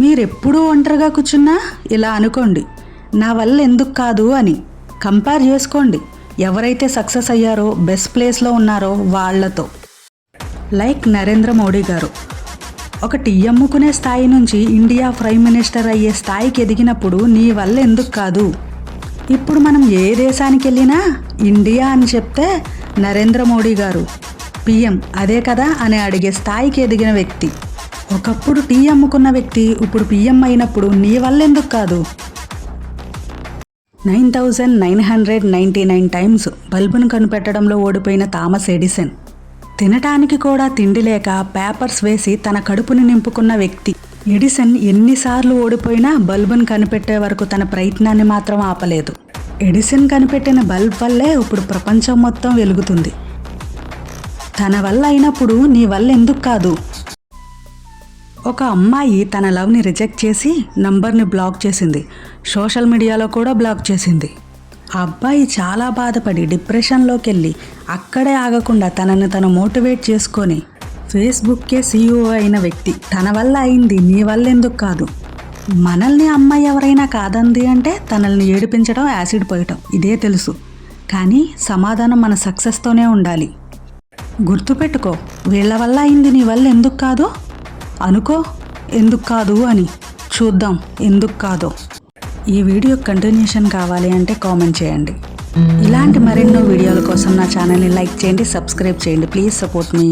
మీరెప్పుడూ ఒంటరిగా కూర్చున్నా ఇలా అనుకోండి, నా వల్ల ఎందుకు కాదు అని. కంపేర్ చేసుకోండి ఎవరైతే సక్సెస్ అయ్యారో, బెస్ట్ ప్లేస్లో ఉన్నారో వాళ్ళతో. లైక్ నరేంద్ర మోడీ గారు ఒక టీ అమ్ముకునే స్థాయి నుంచి ఇండియా ప్రైమ్ మినిస్టర్ అయ్యే స్థాయికి ఎదిగినప్పుడు నీ వల్ల ఎందుకు కాదు. ఇప్పుడు మనం ఏ దేశానికి వెళ్ళినా ఇండియా అని చెప్తే నరేంద్ర మోడీ గారు పిఎం అదే కదా అని అడిగే స్థాయికి ఎదిగిన వ్యక్తి. ఒకప్పుడు టీ అమ్ముకున్న వ్యక్తి ఇప్పుడు పిఎం అయినప్పుడు నీ వల్ల ఎందుకు కాదు. 9999 టైమ్స్ బల్బును కనిపెట్టడంలో ఓడిపోయిన థామస్ ఎడిసన్, తినటానికి కూడా తిండి లేక పేపర్స్ వేసి తన కడుపుని నింపుకున్న వ్యక్తి. ఎడిసన్ ఎన్నిసార్లు ఓడిపోయినా బల్బును కనిపెట్టే వరకు తన ప్రయత్నాన్ని మాత్రం ఆపలేదు. ఎడిసన్ కనిపెట్టిన బల్బ్ వల్లే ఇప్పుడు ప్రపంచం మొత్తం వెలుగుతుంది. తన వల్ల అయినప్పుడు నీ వల్ల ఎందుకు కాదు. ఒక అమ్మాయి తన లవ్ని రిజెక్ట్ చేసి నంబర్ని బ్లాక్ చేసింది, సోషల్ మీడియాలో కూడా బ్లాక్ చేసింది. ఆ అబ్బాయి చాలా బాధపడి డిప్రెషన్లోకి వెళ్ళి అక్కడే ఆగకుండా తనని తను మోటివేట్ చేసుకొని ఫేస్బుక్కే CEO అయిన వ్యక్తి. తన వల్ల అయింది, నీ వల్ల ఎందుకు కాదు. మనల్ని అమ్మాయి ఎవరైనా కాదంది అంటే తనల్ని ఏడిపించడం, యాసిడ్ పోయటం ఇదే తెలుసు. కానీ సమాధానం మన సక్సెస్తోనే ఉండాలి. గుర్తుపెట్టుకో, వీళ్ళ వల్ల అయింది, నీ వల్ల ఎందుకు కాదు. అనుకో ఎందుకు కాదు అని, చూద్దాం ఎందుకు కాదో. ఈ వీడియో కంటిన్యూషన్ కావాలి అంటే కామెంట్ చేయండి. ఇలాంటి మరెన్నో వీడియోల కోసం నా ఛానల్ని లైక్ చేయండి, సబ్స్క్రైబ్ చేయండి. Please support me.